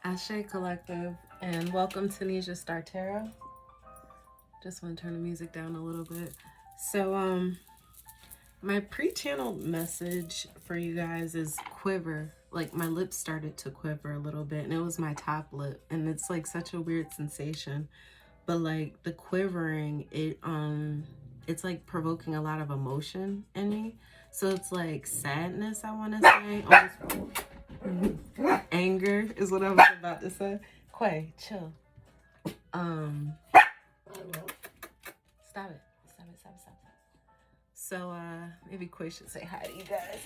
Ashe Collective, and welcome to Nesia Star Tarot. Just want to turn the music down a little bit. So, my pre-channeled message for you guys is quiver. Like, my lips started to quiver a little bit, and it was my top lip, and it's like such a weird sensation. But like the quivering, it's like provoking a lot of emotion in me. So it's like sadness, I want to say, almost anger is what I was about to say. Quay, chill. Stop it. Stop. So, maybe Quay should say hi to you guys.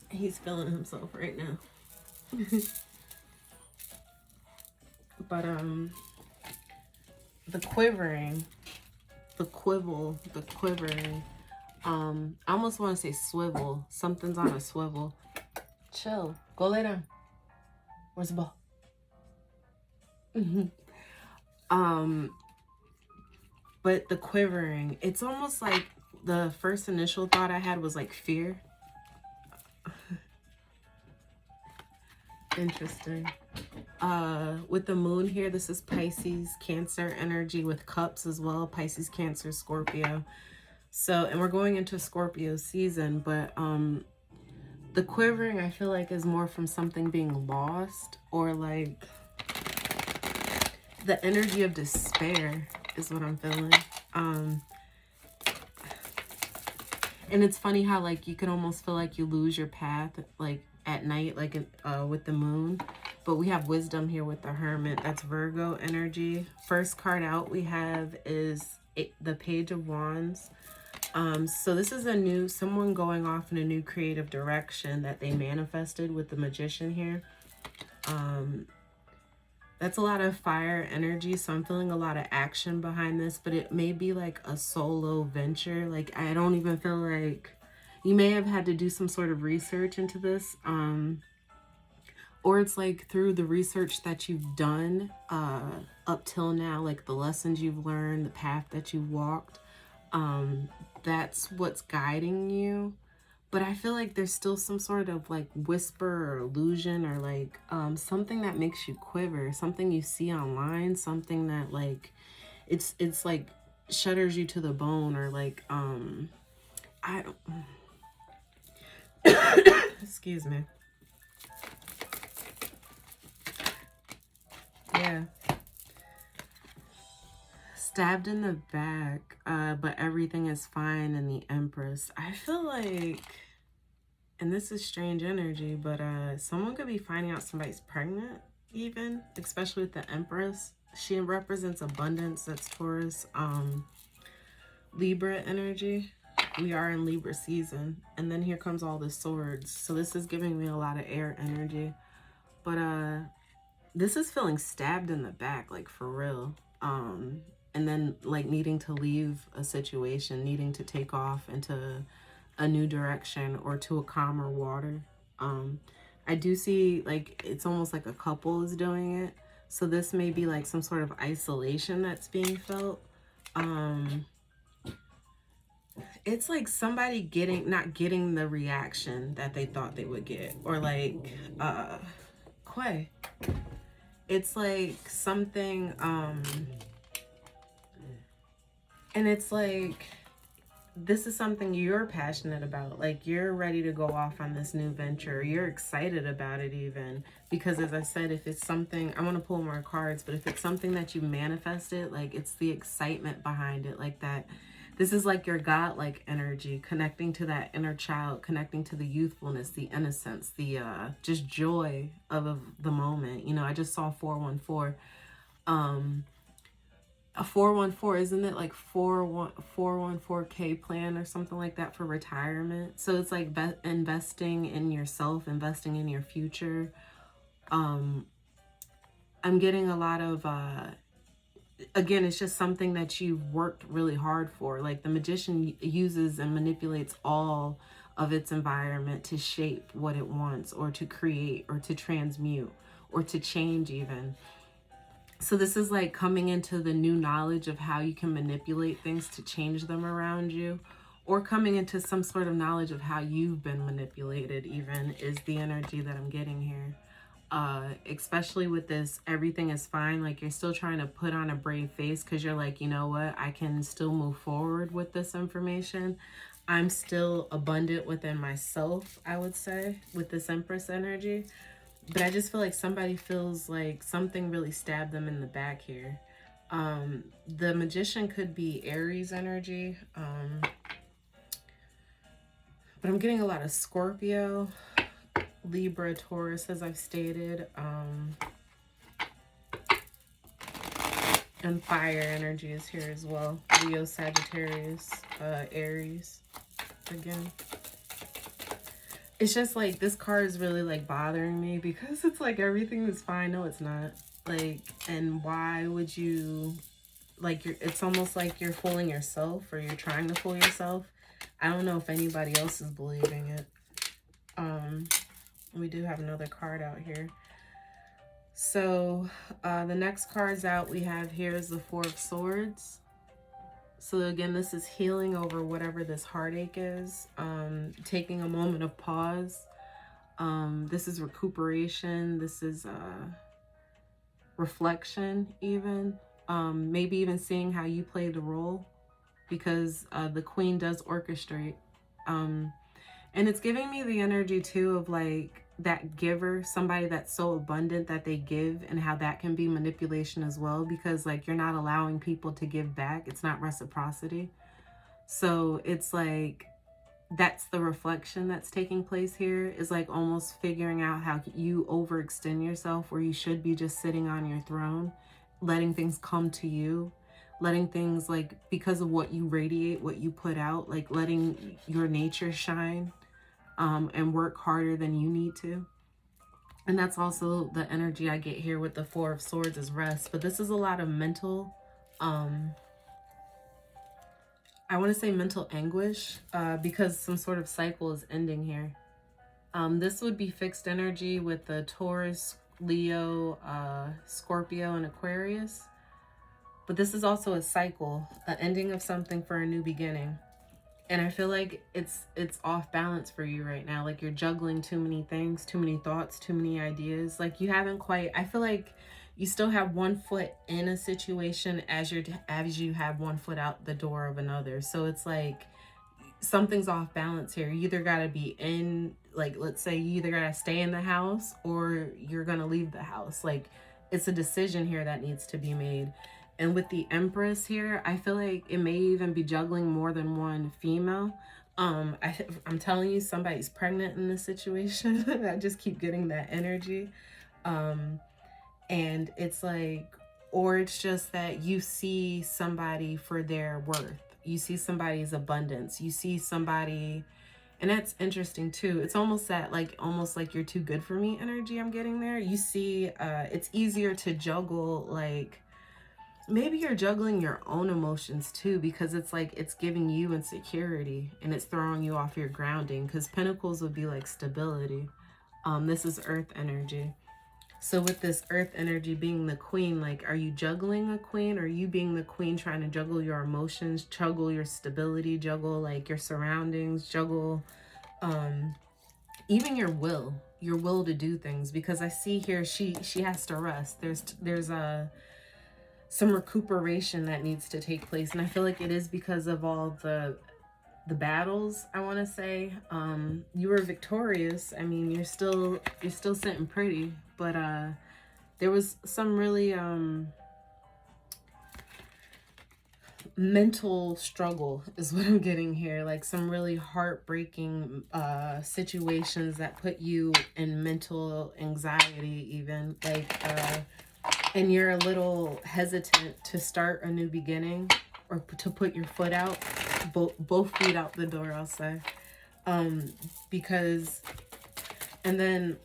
He's feeling himself right now. But, the quivering, the quivering, I almost want to say swivel. Something's on a swivel. Chill. Go lay down. Where's the ball? But the quivering, it's almost like the first initial thought I had was like fear. Interesting. With the moon here, this is Pisces, Cancer energy with cups as well. Pisces, Cancer, Scorpio. So, and we're going into Scorpio season, but the quivering I feel like is more from something being lost, or like the energy of despair is what I'm feeling. And it's funny how like you can almost feel like you lose your path like at night, like with the moon. But we have wisdom here with the Hermit. That's Virgo energy. First card out we have is the Page of Wands. So this is someone going off in a new creative direction that they manifested with the Magician here. That's a lot of fire energy, so I'm feeling a lot of action behind this, but it may be like a solo venture. Like, I don't even feel like you may have had to do some sort of research into this, or it's like through the research that you've done up till now, like the lessons you've learned, the path that you've walked, that's what's guiding you. But I feel like there's still some sort of like whisper or illusion, or like something that makes you quiver, something you see online, something that like it's like shudders you to the bone, or like I don't excuse me. Yeah. Stabbed in the back, but everything is fine in the Empress. I feel like, and this is strange energy, but someone could be finding out somebody's pregnant even, especially with the Empress. She represents abundance. That's Taurus. Libra energy. We are in Libra season. And then here comes all the swords. So this is giving me a lot of air energy. But this is feeling stabbed in the back, like for real. And then like needing to leave a situation, needing to take off into a new direction or to a calmer water. I do see like it's almost like a couple is doing it. So this may be like some sort of isolation that's being felt. It's like somebody not getting the reaction that they thought they would get, or like Quay. It's like something and it's like, this is something you're passionate about. Like, you're ready to go off on this new venture. You're excited about it even. Because as I said, if it's something, I want to pull more cards, but if it's something that you manifested, like, it's the excitement behind it. Like that, this is like your godlike energy, connecting to that inner child, connecting to the youthfulness, the innocence, the just joy of the moment. You know, I just saw 414. A 414, isn't it like 414K plan or something like that for retirement? So it's like investing in yourself, investing in your future. I'm getting a lot of again, it's just something that you've worked really hard for. Like the Magician uses and manipulates all of its environment to shape what it wants, or to create, or to transmute, or to change even. So this is like coming into the new knowledge of how you can manipulate things to change them around you, or coming into some sort of knowledge of how you've been manipulated even, is the energy that I'm getting here. especially with this everything is fine, like you're still trying to put on a brave face because you're like, you know what, I can still move forward with this information. I'm still abundant within myself, I would say, with this Empress energy. But I just feel like somebody feels like something really stabbed them in the back here. The Magician could be Aries energy, but I'm getting a lot of Scorpio, Libra, Taurus, as I've stated, and fire energy is here as well. Leo, Sagittarius, Aries again. It's just like this card is really like bothering me because it's like everything is fine. No, it's not. Like, and why would you, like, it's almost like you're fooling yourself, or you're trying to fool yourself. I don't know if anybody else is believing it. We do have another card out here. So the next cards out we have here is the Four of Swords. So again, this is healing over whatever this heartache is, taking a moment of pause. This is recuperation. This is reflection even. Maybe even seeing how you play the role, because the Queen does orchestrate. And it's giving me the energy too of like that giver, somebody that's so abundant that they give, and how that can be manipulation as well, because like you're not allowing people to give back. It's not reciprocity. So it's like that's the reflection that's taking place here, is like almost figuring out how you overextend yourself, where you should be just sitting on your throne, letting things come to you, letting things, like, because of what you radiate, what you put out, like letting your nature shine, and work harder than you need to. And that's also the energy I get here with the Four of Swords, is rest. But this is a lot of mental, I want to say mental anguish, because some sort of cycle is ending here. This would be fixed energy with the Taurus, Leo, Scorpio, and Aquarius. But this is also a cycle, an ending of something for a new beginning. And I feel like it's off balance for you right now. Like you're juggling too many things, too many thoughts, too many ideas. Like you haven't quite, I feel like you still have one foot in a situation as you have one foot out the door of another. So it's like something's off balance here. You either got to be in, like, let's say you either got to stay in the house or you're going to leave the house. Like it's a decision here that needs to be made. And with the Empress here, I feel like it may even be juggling more than one female. I'm telling you, somebody's pregnant in this situation. I just keep getting that energy. And it's like, or it's just that you see somebody for their worth. You see somebody's abundance. You see somebody, and that's interesting too. It's almost that, like, almost like you're too good for me energy I'm getting there. You see, it's easier to juggle, like, maybe you're juggling your own emotions too, because it's like it's giving you insecurity and it's throwing you off your grounding, because Pentacles would be like stability. This is Earth energy. So with this Earth energy being the Queen, like, are you juggling a queen? Or are you being the queen trying to juggle your emotions, juggle your stability, juggle like your surroundings, juggle even your will to do things? Because I see here she has to rest. There's some recuperation that needs to take place, and I feel like it is because of all the battles, I want to say. You were victorious. I mean, you're still sitting pretty, but there was some really mental struggle is what I'm getting here, like some really heartbreaking situations that put you in mental anxiety even, like and you're a little hesitant to start a new beginning, or to put your foot out, both feet out the door, I'll say. Because, and then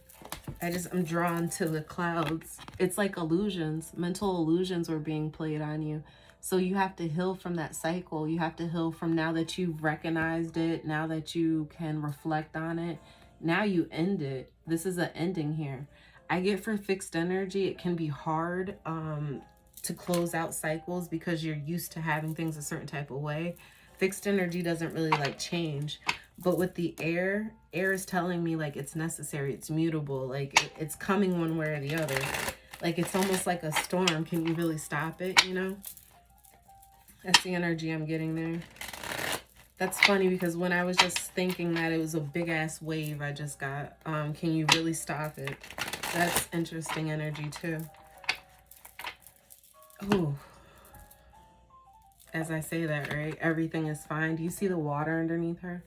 I'm drawn to the clouds. It's like illusions, mental illusions were being played on you. So you have to heal from that cycle. You have to heal from, now that you've recognized it, now that you can reflect on it, now you end it. This is an ending here. I get for fixed energy, it can be hard to close out cycles because you're used to having things a certain type of way. Fixed energy doesn't really like change. But with the air is telling me like it's necessary, it's mutable, like it's coming one way or the other. Like it's almost like a storm. Can you really stop it, you know? That's the energy I'm getting there. That's funny because when I was just thinking that it was a big ass wave I just got, can you really stop it? That's interesting energy too. Oh, as I say that, right? Everything is fine. Do you see the water underneath her?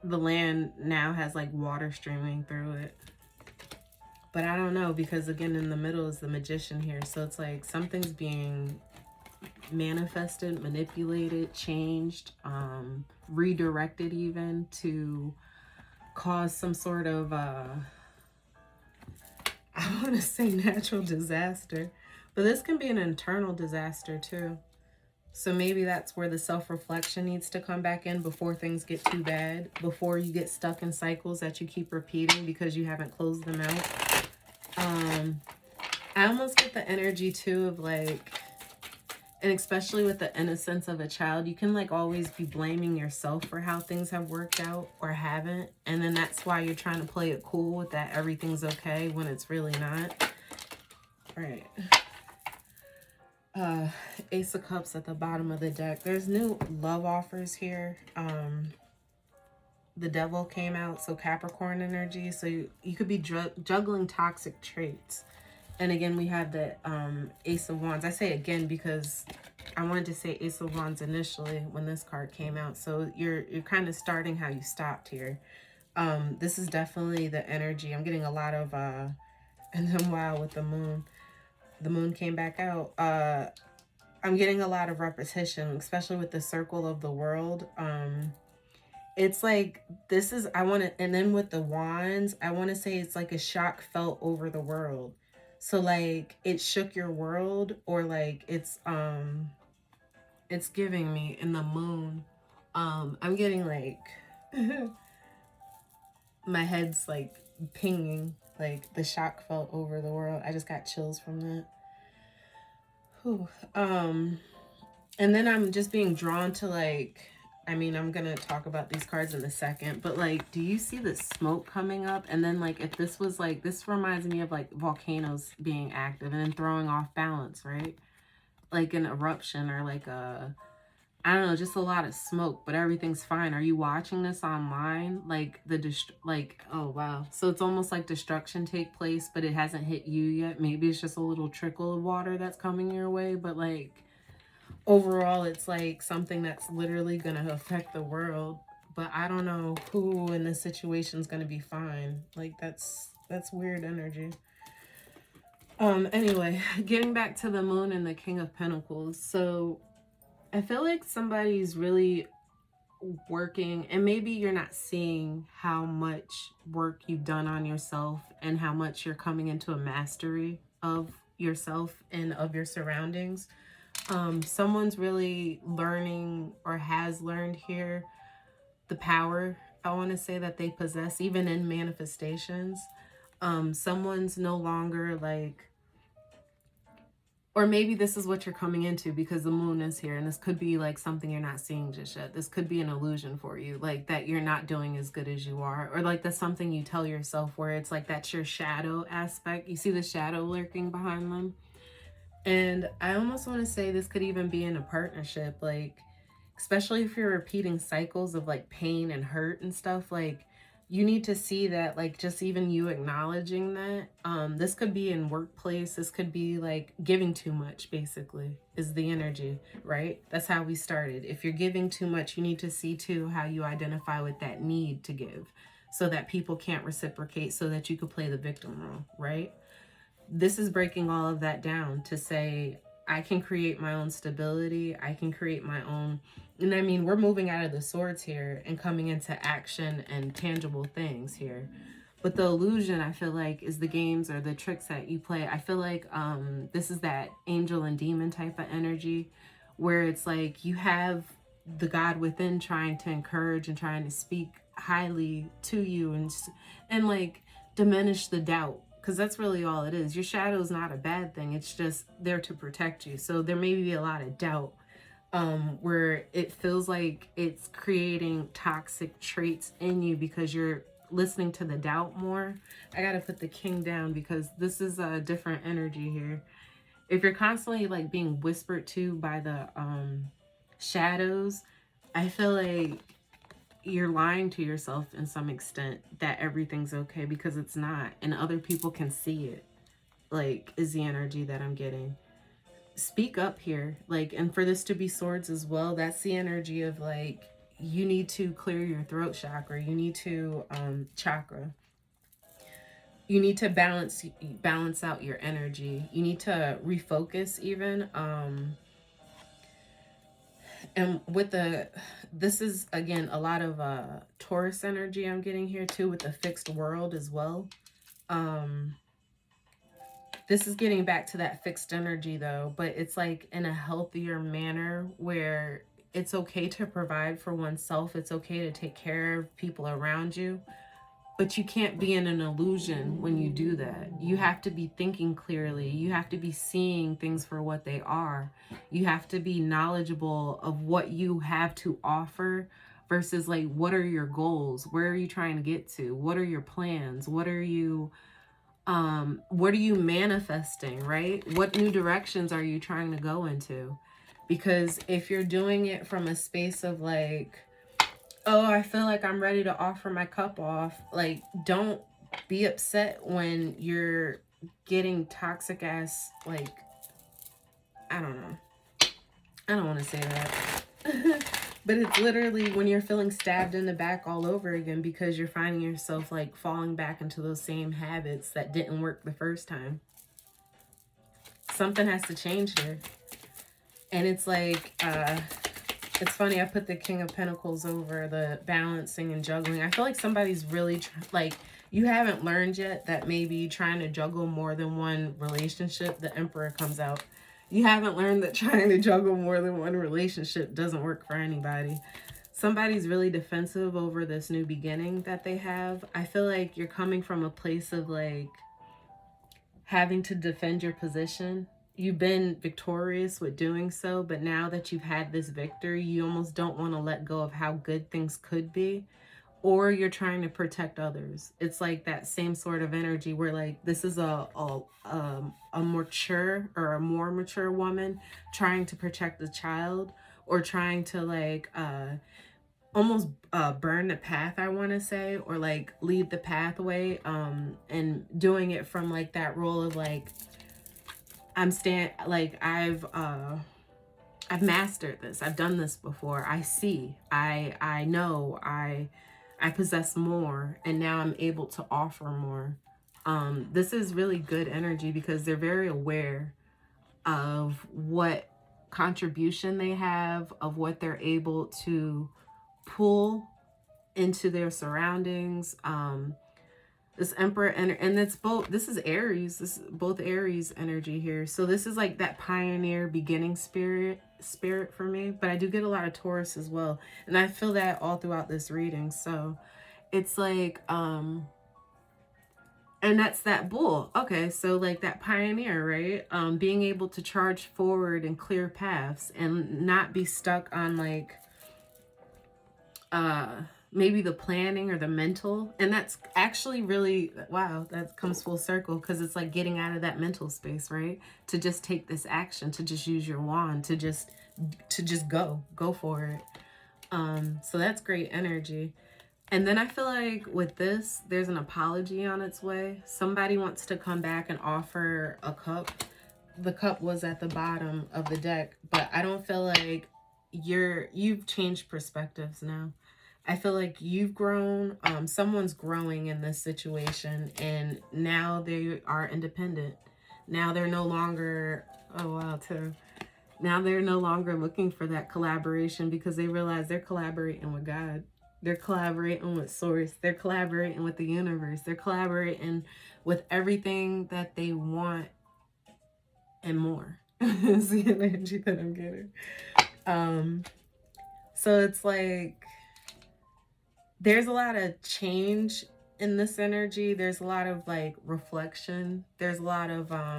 The land now has like water streaming through it. But I don't know, because again, in the middle is the Magician here. So it's like something's being manifested, manipulated, changed, redirected even to cause some sort of, I want to say natural disaster. But this can be an internal disaster too. So maybe that's where the self-reflection needs to come back in before things get too bad, before you get stuck in cycles that you keep repeating because you haven't closed them out. I almost get the energy too of like, and especially with the innocence of a child, you can like always be blaming yourself for how things have worked out or haven't. And then that's why you're trying to play it cool with that everything's okay when it's really not. All right. Ace of Cups at the bottom of the deck. There's new love offers here. The Devil came out, so Capricorn energy. So you could be juggling toxic traits. And again, we have the Ace of Wands. I say again because I wanted to say Ace of Wands initially when this card came out. So you're kind of starting how you stopped here. This is definitely the energy. I'm getting a lot of, and then wow, with the moon. The moon came back out. I'm getting a lot of repetition, especially with the circle of the world. It's like, this is, I want to, and then with the wands, I want to say it's like a shock felt over the world. So like it shook your world, or like it's giving me in the moon. I'm getting like, my head's like pinging, like the shock felt over the world. I just got chills from that. Whew. And then I'm just being drawn to like, I mean, I'm going to talk about these cards in a second, but like, do you see the smoke coming up? And then like, if this was like, this reminds me of like volcanoes being active and then throwing off balance, right? Like an eruption or like a, I don't know, just a lot of smoke, but everything's fine. Are you watching this online? Like oh wow. So it's almost like destruction take place, but it hasn't hit you yet. Maybe it's just a little trickle of water that's coming your way, but like overall, it's like something that's literally going to affect the world. But I don't know who in this situation is going to be fine. Like that's weird energy. Anyway, getting back to the moon and the King of Pentacles. So I feel like somebody's really working, and maybe you're not seeing how much work you've done on yourself and how much you're coming into a mastery of yourself and of your surroundings. Someone's really learning or has learned here the power, I want to say, that they possess even in manifestations. Someone's no longer like, or maybe this is what you're coming into because the moon is here, and this could be like something you're not seeing just yet. This could be an illusion for you, like that you're not doing as good as you are, or like that's something you tell yourself where it's like that's your shadow aspect. You see the shadow lurking behind them. And I almost want to say this could even be in a partnership, like, especially if you're repeating cycles of like pain and hurt and stuff, like you need to see that, like just even you acknowledging that. This could be in workplace. This could be like giving too much, basically, is the energy, right? That's how we started. If you're giving too much, you need to see too how you identify with that need to give so that people can't reciprocate, so that you could play the victim role, right? This is breaking all of that down to say, I can create my own stability. I can create my own. And I mean, we're moving out of the swords here and coming into action and tangible things here. But the illusion, I feel like, is the games or the tricks that you play. I feel like this is that angel and demon type of energy where it's like you have the God within trying to encourage and trying to speak highly to you and like diminish the doubt. Because that's really all it is. Your shadow is not a bad thing. It's just there to protect you. So there may be a lot of doubt. where it feels like it's creating toxic traits in you because you're listening to the doubt more. I gotta put the king down because this is a different energy here. If you're constantly like being whispered to by the shadows, I feel like you're lying to yourself in some extent that everything's okay, because it's not, and other people can see it, like, is the energy that I'm getting. Speak up here, like, and for this to be swords as well, that's the energy of like, you need to clear your throat chakra, you need to chakra, you need to balance out your energy, you need to refocus even. And with the, this is again a lot of Taurus energy I'm getting here too, with the fixed world as well. This is getting back to that fixed energy though, but it's like in a healthier manner where it's okay to provide for oneself, it's okay to take care of people around you, but you can't be in an illusion when you do that. You have to be thinking clearly. You have to be seeing things for what they are. You have to be knowledgeable of what you have to offer versus like, what are your goals? Where are you trying to get to? What are your plans? What are you manifesting, right? What new directions are you trying to go into? Because if you're doing it from a space of like, oh, I feel like I'm ready to offer my cup off, like, don't be upset when you're getting toxic ass, like, I don't know. I don't want to say that. But it's literally when you're feeling stabbed in the back all over again because you're finding yourself like falling back into those same habits that didn't work the first time. Something has to change here. And it's like, it's funny, I put the King of Pentacles over the balancing and juggling. I feel like somebody's really, like, you haven't learned yet that maybe trying to juggle more than one relationship, the Emperor comes out. You haven't learned that trying to juggle more than one relationship doesn't work for anybody. Somebody's really defensive over this new beginning that they have. I feel like you're coming from a place of like having to defend your position. You've been victorious with doing so, but now that you've had this victory, you almost don't want to let go of how good things could be, or you're trying to protect others. It's like that same sort of energy where like this is a mature or a more mature woman trying to protect the child, or trying to like almost burn the path, I want to say, or like lead the pathway, and doing it from like that role of like, I've mastered this. I've done this before. I see. I know. I possess more, and now I'm able to offer more. This is really good energy because they're very aware of what contribution they have, of what they're able to pull into their surroundings. This Emperor and it's both, this is Aries, this is both Aries energy here. So this is like that pioneer beginning spirit for me, but I do get a lot of Taurus as well, and I feel that all throughout this reading. So it's like and that's that bull. Okay, so like that pioneer, right? Being able to charge forward and clear paths and not be stuck on like maybe the planning or the mental. And that's actually really, wow, that comes full circle, because it's like getting out of that mental space, right? To just take this action, to just use your wand, to just go for it. So that's great energy. And then I feel like with this, there's an apology on its way. Somebody wants to come back and offer a cup. The cup was at the bottom of the deck, but I don't feel like you've changed perspectives now. I feel like you've grown. Someone's growing in this situation, and now they are independent. Now they're no longer, oh wow, too. Now they're no longer looking for that collaboration, because they realize they're collaborating with God. They're collaborating with Source. They're collaborating with the universe. They're collaborating with everything that they want and more. Is the energy that I'm getting. So it's like, there's a lot of change in this energy. There's a lot of like reflection. There's a lot of, I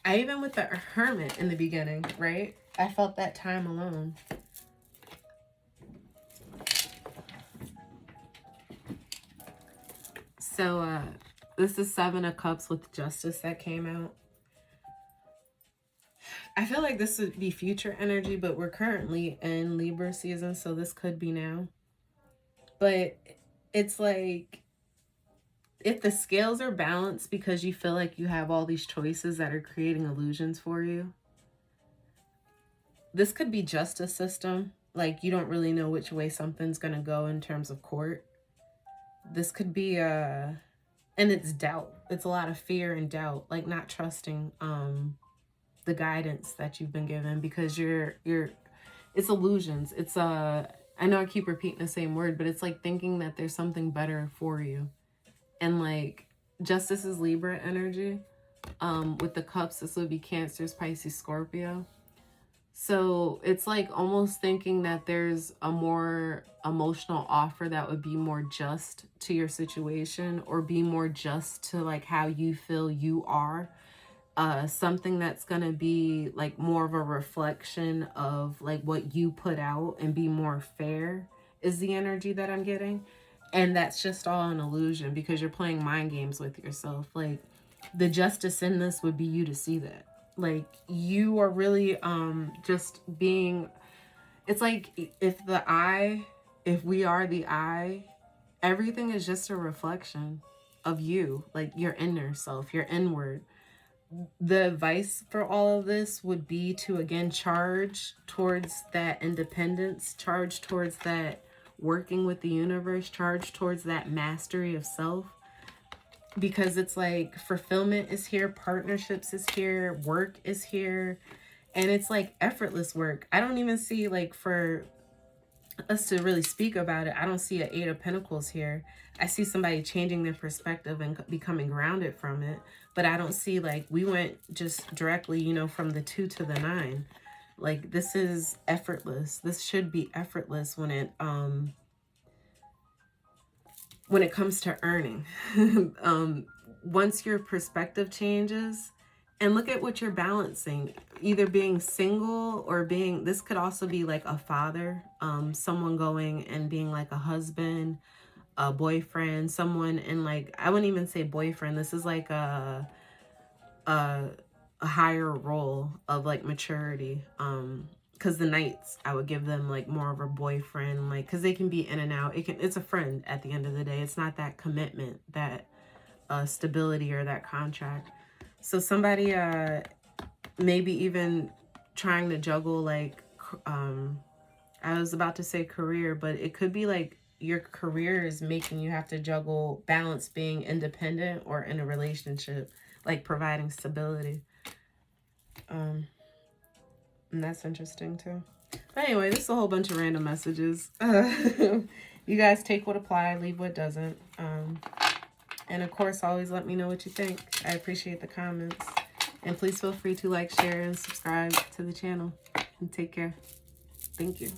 even with the Hermit in the beginning, right? I felt that time alone. So, this is Seven of Cups with Justice that came out. I feel like this would be future energy, but we're currently in Libra season, so this could be now. But it's like, if the scales are balanced because you feel like you have all these choices that are creating illusions for you, this could be justice system. Like, you don't really know which way something's going to go in terms of court. This could be and it's doubt. It's a lot of fear and doubt, like not trusting the guidance that you've been given, because it's illusions. It's I know I keep repeating the same word, but it's like thinking that there's something better for you. And like, Justice is Libra energy. With the cups, this would be Cancers, Pisces, Scorpio. So it's like almost thinking that there's a more emotional offer that would be more just to your situation, or be more just to like how you feel you are. Something that's going to be like more of a reflection of like what you put out and be more fair is the energy that I'm getting. And that's just all an illusion, because you're playing mind games with yourself. Like, the justice in this would be you to see that. Like, you are really just being, it's like if we are the eye, everything is just a reflection of you, like your inner self, your inward. The advice for all of this would be to, again, charge towards that independence, charge towards that working with the universe, charge towards that mastery of self. Because it's like fulfillment is here, partnerships is here, work is here, and it's like effortless work. I don't even see, like, for us to really speak about it, I don't see an 8 of Pentacles here. I see somebody changing their perspective and becoming grounded from it. But I don't see, like, we went just directly, you know, from the 2 to the 9. Like, this is effortless. This should be effortless when it comes to earning. Once your perspective changes, and look at what you're balancing, either being single or being, this could also be like a father, someone going and being like a husband, a boyfriend, someone in, like, I wouldn't even say boyfriend. This is like a higher role of like maturity. Because the Knights, I would give them like more of a boyfriend, like, because they can be in and out. It's a friend at the end of the day. It's not that commitment, that stability, or that contract. So somebody maybe even trying to juggle, like, I was about to say career, but it could be like your career is making you have to juggle, balance being independent or in a relationship, like providing stability. And that's interesting too. But anyway, this is a whole bunch of random messages. You guys take what apply, leave what doesn't. And of course, always let me know what you think. I appreciate the comments. And please feel free to like, share, and subscribe to the channel. And take care. Thank you.